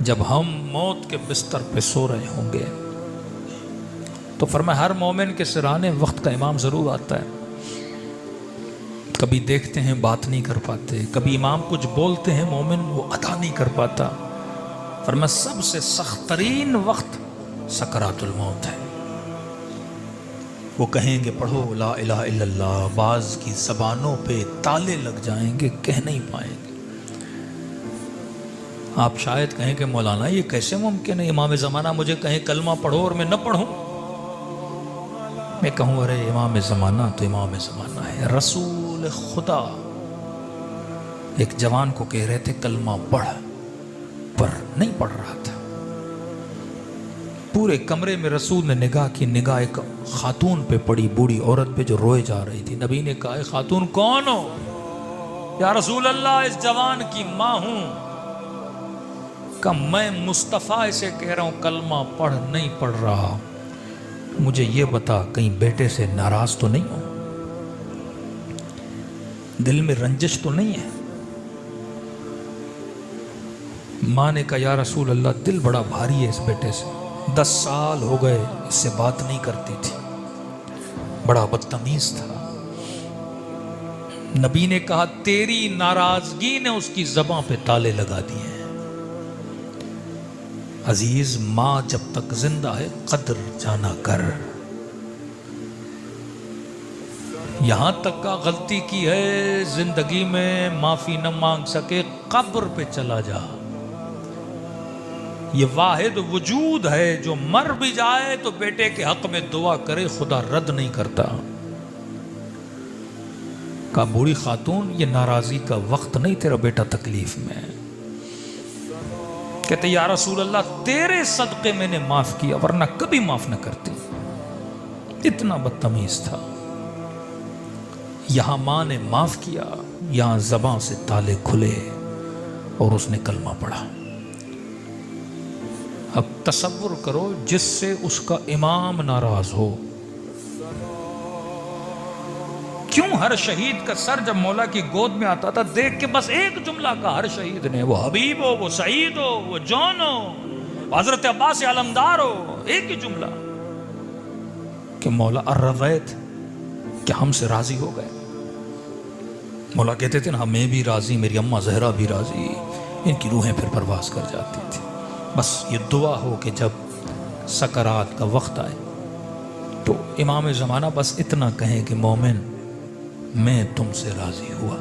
جب ہم موت کے بستر پہ سو رہے ہوں گے تو فرمایا ہر مومن کے سرانے وقت کا امام ضرور آتا ہے. کبھی دیکھتے ہیں بات نہیں کر پاتے، کبھی امام کچھ بولتے ہیں مومن وہ ادا نہیں کر پاتا. فرمایا سب سے سخت ترین وقت سکرات الموت ہے. وہ کہیں گے پڑھو لا الہ الا اللہ، بعض کی زبانوں پہ تالے لگ جائیں گے، کہہ نہیں پائیں گے. آپ شاید کہیں کہ مولانا یہ کیسے ممکن ہے، امام زمانہ مجھے کہیں کلمہ پڑھو اور میں نہ پڑھوں. میں کہوں ارے امام زمانہ تو امام زمانہ ہے، رسول خدا ایک جوان کو کہہ رہے تھے کلمہ پڑھ، پر نہیں پڑھ رہا تھا. پورے کمرے میں رسول نے نگاہ کی، نگاہ ایک خاتون پہ پڑی، بوڑھی عورت پہ جو روئے جا رہی تھی. نبی نے کہا اے خاتون کون ہو؟ یا رسول اللہ اس جوان کی ماں ہوں. کہ میں مصطفیٰ سے کہہ رہا ہوں کلمہ پڑھ، نہیں پڑھ رہا. مجھے یہ بتا کہیں بیٹے سے ناراض تو نہیں ہو، دل میں رنجش تو نہیں ہے؟ ماں نے کہا یا رسول اللہ دل بڑا بھاری ہے اس بیٹے سے، 10 سال ہو گئے اس سے بات نہیں کرتی تھی، بڑا بدتمیز تھا. نبی نے کہا تیری ناراضگی نے اس کی زبان پہ تالے لگا دیے ہیں. عزیز ماں جب تک زندہ ہے قدر جانا کر. یہاں تک کا غلطی کی ہے زندگی میں معافی نہ مانگ سکے، قبر پہ چلا جا. یہ واحد وجود ہے جو مر بھی جائے تو بیٹے کے حق میں دعا کرے، خدا رد نہیں کرتا. کہا بوڑھی خاتون یہ ناراضی کا وقت نہیں، تیرا بیٹا تکلیف میں. کہتے یا رسول اللہ تیرے صدقے میں نے معاف کیا ورنہ کبھی معاف نہ کرتی. اتنا بدتمیز تھا. یہاں ماں نے معاف کیا، یہاں زبان سے تالے کھلے اور اس نے کلمہ پڑھا. اب تصور کرو جس سے اس کا امام ناراض ہو. کیوں ہر شہید کا سر جب مولا کی گود میں آتا تھا دیکھ کے بس ایک جملہ کہا ہر شہید نے، وہ حبیب ہو، وہ سعید ہو، وہ جون ہو، حضرت عباس علمدار ہو، ایک ہی جملہ کہ مولا الرویت، کہ ہم سے راضی ہو گئے. مولا کہتے تھے نا میں بھی راضی، میری اماں زہرا بھی راضی، ان کی روحیں پھر پرواز کر جاتی تھی. بس یہ دعا ہو کہ جب سکرات کا وقت آئے تو امام زمانہ بس اتنا کہیں کہ مومن میں تم سے راضی ہوا.